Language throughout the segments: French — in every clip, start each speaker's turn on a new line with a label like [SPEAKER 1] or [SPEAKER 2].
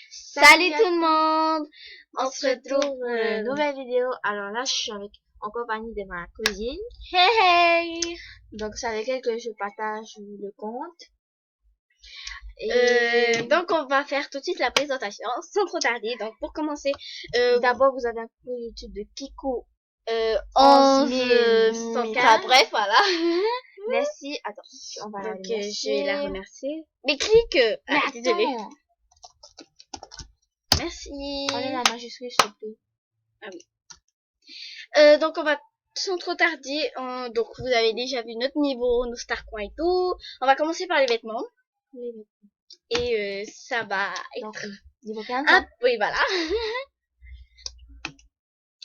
[SPEAKER 1] Salut tout le monde. On se retrouve
[SPEAKER 2] pour une nouvelle vidéo. Alors là, je suis en compagnie de ma cousine.
[SPEAKER 1] Hey hey.
[SPEAKER 2] Donc c'est avec elle que je partage le compte. Et
[SPEAKER 1] Donc on va faire tout de suite la présentation sans trop tarder. Donc pour commencer,
[SPEAKER 2] d'abord vous avez un compte YouTube de Kiko.
[SPEAKER 1] 11
[SPEAKER 2] 115.
[SPEAKER 1] Enfin bref, voilà.
[SPEAKER 2] Merci. Attends, on va la
[SPEAKER 1] Donc
[SPEAKER 2] remercier.
[SPEAKER 1] je vais la remercier. Mais clique.
[SPEAKER 2] Mais
[SPEAKER 1] Ah, désolée.
[SPEAKER 2] attends.
[SPEAKER 1] Merci.
[SPEAKER 2] Allez la majuscule s'il te plaît.
[SPEAKER 1] Ah oui. Donc on va sans trop tarder. Donc vous avez déjà vu notre niveau, nos starcoins et tout. On va commencer par les vêtements. Et ça va être
[SPEAKER 2] Donc, niveau 15.
[SPEAKER 1] oui, voilà.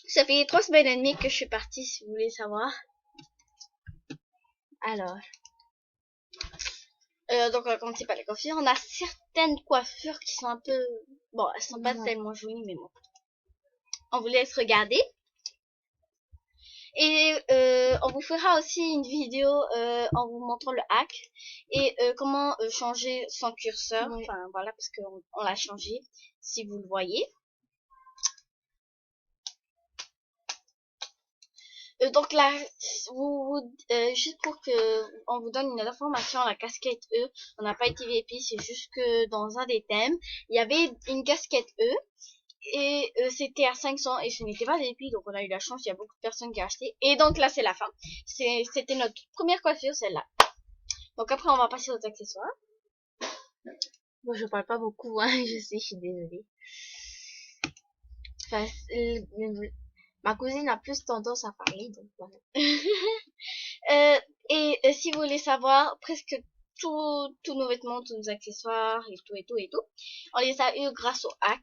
[SPEAKER 1] Ça fait 3 semaines et demie que je suis partie, si vous voulez savoir.
[SPEAKER 2] Alors.
[SPEAKER 1] Donc on va commencer par les coiffures. On a certaines coiffures qui sont un peu... Bon, elles sont pas tellement jolies, mais bon. On vous laisse regarder. Et on vous fera aussi une vidéo en vous montrant le hack. Et comment changer son curseur.
[SPEAKER 2] Oui.
[SPEAKER 1] Enfin, voilà, parce qu'on l'a changé, si vous le voyez. Donc là, juste pour que on vous donne une information, la casquette E, on n'a pas été VIP, c'est juste que dans un des thèmes, il y avait une casquette E et c'était à 500 et ce n'était pas VIP, donc on a eu la chance, il y a beaucoup de personnes qui ont acheté. Et donc là, c'est la fin. C'était notre toute première coiffure, celle-là. Donc après, on va passer aux accessoires.
[SPEAKER 2] Bon, je parle pas beaucoup, hein, je suis désolée. Enfin, ma cousine a plus tendance à parler, donc voilà.
[SPEAKER 1] Si vous voulez savoir, presque tous nos vêtements, tous nos accessoires et tout, on les a eu grâce au hack.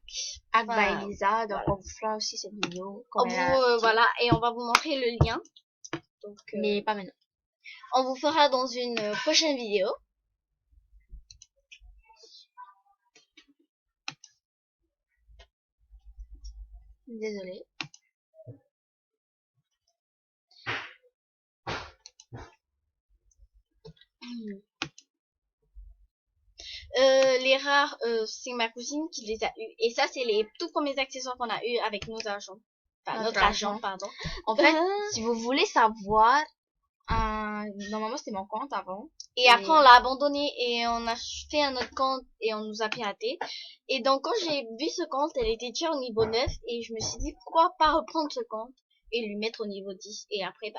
[SPEAKER 2] Hack by Lisa, donc
[SPEAKER 1] voilà.
[SPEAKER 2] on vous fera aussi cette vidéo.
[SPEAKER 1] Voilà, et on va vous montrer le lien. Donc,
[SPEAKER 2] mais pas maintenant.
[SPEAKER 1] On vous fera dans une prochaine vidéo.
[SPEAKER 2] Désolée.
[SPEAKER 1] Les rares, c'est ma cousine qui les a eu. Et ça, c'est les tout premiers accessoires qu'on a eu avec nos argents. Enfin, notre argent, pardon.
[SPEAKER 2] En fait, si vous voulez savoir, normalement c'était mon compte avant.
[SPEAKER 1] Et après on l'a abandonné et on a fait un autre compte et on nous a piraté. Et donc quand j'ai vu ce compte, elle était déjà au niveau 9 et je me suis dit pourquoi pas reprendre ce compte et lui mettre au niveau 10 et après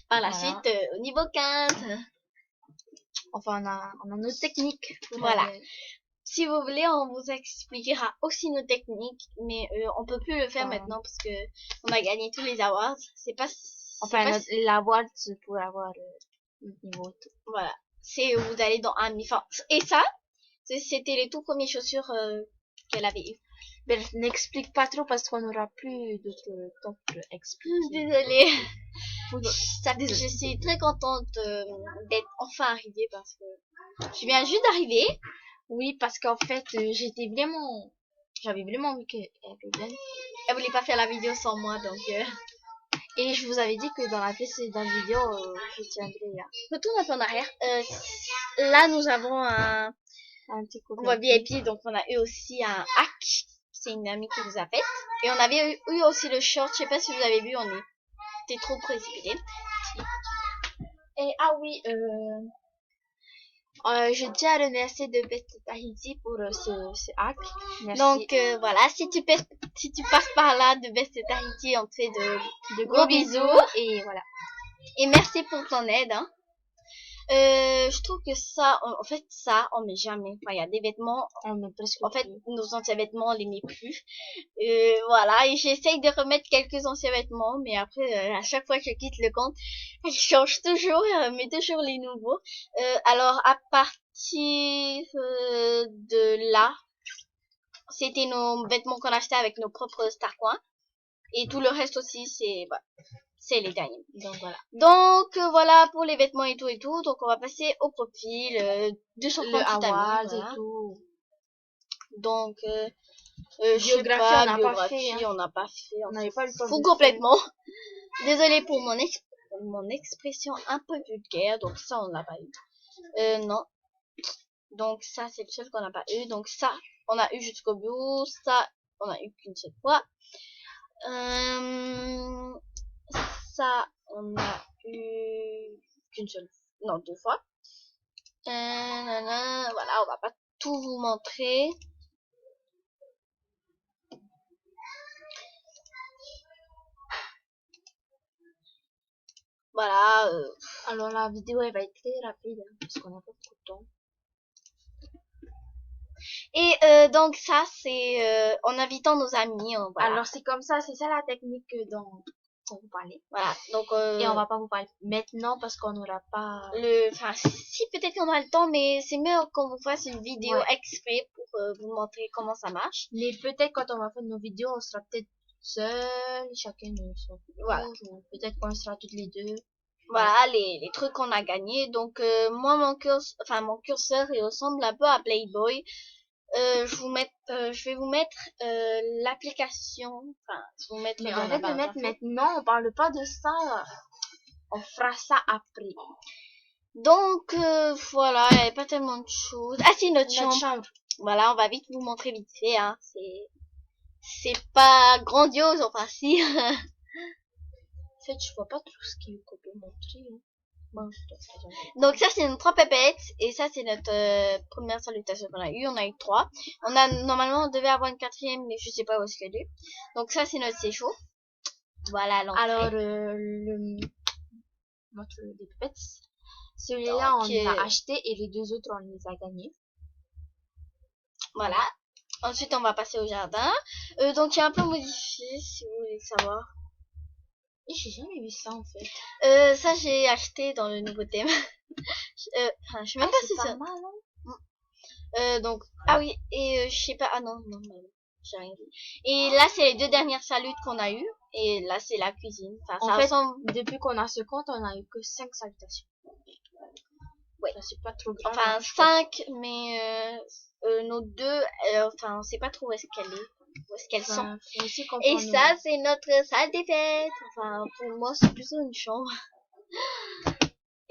[SPEAKER 1] par la suite au niveau 15.
[SPEAKER 2] Enfin on a nos techniques.
[SPEAKER 1] Voilà. Si vous voulez, on vous expliquera aussi nos techniques, mais on peut plus le faire maintenant parce que on a gagné tous les awards. C'est pas
[SPEAKER 2] l'award pour avoir niveau.
[SPEAKER 1] Voilà. C'est vous allez dans un enfin, et ça, c'était les tout premiers chaussures qu'elle avait eu.
[SPEAKER 2] Ben, n'explique pas trop parce qu'on n'aura plus d'autre temps pour expliquer.
[SPEAKER 1] Désolée. Je suis très contente d'être enfin arrivée parce que je viens juste d'arriver.
[SPEAKER 2] Oui, parce qu'en fait, j'avais vraiment envie qu'elle vienne.
[SPEAKER 1] Elle voulait pas faire la vidéo sans moi, donc.
[SPEAKER 2] Et je vous avais dit que dans la précédente vidéo, je tiendrai là.
[SPEAKER 1] Retourne un peu en arrière. Là, nous avons un petit convoi VIP, donc on a eu aussi un hack. C'est une amie qui nous a fait. Et on avait eu aussi le short. Je sais pas si vous avez vu, on était trop précipité.
[SPEAKER 2] Et ah oui, je tiens à remercier de Best Tahiti pour ce hack.
[SPEAKER 1] Merci. Donc voilà, si tu passes par là de Best Tahiti, on te fait de gros bisous.
[SPEAKER 2] Et voilà.
[SPEAKER 1] Et merci pour ton aide. Hein. Je trouve que ça, en fait, ça, on met jamais. Enfin, il y a des vêtements, on met presque. En fait, nos anciens vêtements, on les met plus. Voilà, et j'essaye de remettre quelques anciens vêtements, mais après, à chaque fois que je quitte le compte, je change toujours, mais toujours les nouveaux. Alors, à partir de là, c'était nos vêtements qu'on achetait avec nos propres starcoins. Et tout le reste aussi, c'est les derniers. Donc voilà pour les vêtements et tout. Donc on va passer au profil de son compte
[SPEAKER 2] voilà.
[SPEAKER 1] et tout. Donc
[SPEAKER 2] géographie,
[SPEAKER 1] on n'a pas fait.
[SPEAKER 2] On n'avait pas le temps.
[SPEAKER 1] Fou complètement. Désolée pour mon expression un peu vulgaire. Donc ça on l'a pas eu. Non. Donc ça c'est le seul qu'on n'a pas eu. Donc ça on a eu jusqu'au bout. Ça, on a eu qu'une seule fois. Ça, on a eu qu'une seule, non, 2 fois. Voilà, on va pas tout vous montrer. Voilà.
[SPEAKER 2] Alors la vidéo elle va être très rapide hein, parce qu'on n'a pas beaucoup de temps.
[SPEAKER 1] Et donc ça c'est en invitant nos amis. Voilà.
[SPEAKER 2] Alors c'est comme ça, c'est ça la technique dont on vous parlait.
[SPEAKER 1] Voilà. Donc
[SPEAKER 2] et on va pas vous parler maintenant parce qu'on n'aura pas
[SPEAKER 1] enfin si peut-être qu'on aura le temps, mais c'est mieux qu'on vous fasse une vidéo exprès pour vous montrer comment ça marche.
[SPEAKER 2] Mais peut-être quand on va faire nos vidéos, on sera peut-être seuls, chacun de son tour,
[SPEAKER 1] voilà.
[SPEAKER 2] Ou peut-être qu'on sera toutes les deux.
[SPEAKER 1] Voilà les trucs qu'on a gagnés. Donc moi mon curseur il ressemble un peu à Playboy. Je vais vous mettre l'application. Enfin, je vais vous mettre.
[SPEAKER 2] Mais arrête de mettre maintenant. On parle pas de ça. On fera ça après.
[SPEAKER 1] Donc voilà, il n'y avait pas tellement de choses. Ah si, notre chambre. Voilà, on va vite vous montrer vite fait. Hein. C'est pas grandiose, enfin si.
[SPEAKER 2] En fait, je vois pas tout ce qu'on peut montrer. Hein. Bon,
[SPEAKER 1] donc ça c'est nos 3 pépettes et ça c'est notre première salutation qu'on a eu. On a eu 3. Normalement on devait avoir une 4e mais je sais pas où est-ce qu'elle est. Donc ça c'est notre séjour. Voilà l'entrée.
[SPEAKER 2] Alors notre des pépettes. Celui-là on les a acheté et les 2 autres on les a gagnés.
[SPEAKER 1] Voilà. Ensuite on va passer au jardin. Donc il est un peu modifié si vous voulez savoir.
[SPEAKER 2] Et j'ai jamais vu ça en fait.
[SPEAKER 1] Ça j'ai acheté dans le nouveau thème. Je sais même pas si c'est
[SPEAKER 2] mal, hein.
[SPEAKER 1] donc ah oui et je sais pas, ah non j'ai rien vu. Et là c'est les 2 dernières salutes qu'on a eu et là c'est la cuisine. Enfin,
[SPEAKER 2] en fait depuis qu'on a ce compte on a eu que 5 salutations.
[SPEAKER 1] Ouais,
[SPEAKER 2] c'est pas trop grave.
[SPEAKER 1] Enfin 5 mais nos 2 enfin on sait pas trop où est-ce qu'elle est. Où est-ce qu'elles sont. Et ça c'est notre salle des fêtes. Enfin pour moi c'est plutôt une chambre.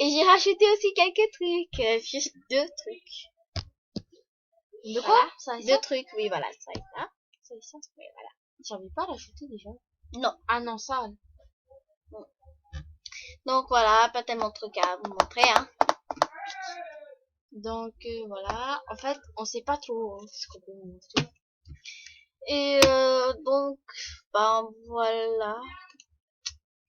[SPEAKER 1] Et j'ai racheté aussi quelques trucs, juste 2 trucs.
[SPEAKER 2] De quoi
[SPEAKER 1] voilà. 2 trucs, oui voilà, ça et ça.
[SPEAKER 2] Ça et ça, oui voilà. J'avais pas rajouté déjà.
[SPEAKER 1] Non.
[SPEAKER 2] Ah non, ça.
[SPEAKER 1] Non. Donc voilà, pas tellement de trucs à vous montrer hein.
[SPEAKER 2] Donc voilà, en fait on sait pas trop ce qu'on peut vous montrer.
[SPEAKER 1] Et donc ben voilà.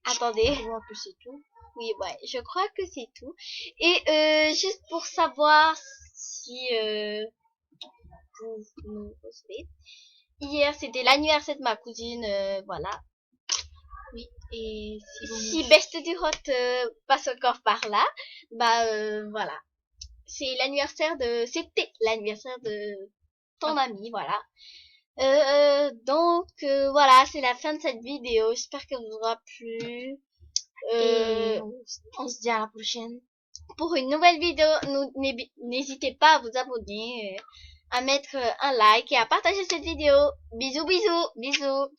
[SPEAKER 1] Attendez.
[SPEAKER 2] Je crois que c'est tout.
[SPEAKER 1] Oui ouais, je crois que c'est tout. Et juste pour savoir si vous nous recevez. Hier c'était l'anniversaire de ma cousine, voilà.
[SPEAKER 2] Oui, et
[SPEAKER 1] si Best du Hot passe encore par là, bah voilà. C'était l'anniversaire de ton ami, voilà. Donc voilà, c'est la fin de cette vidéo. J'espère qu'elle vous aura plu.
[SPEAKER 2] Et on se dit à la prochaine.
[SPEAKER 1] Pour une nouvelle vidéo, n'hésitez pas à vous abonner, à mettre un like et à partager cette vidéo. Bisous, bisous, bisous.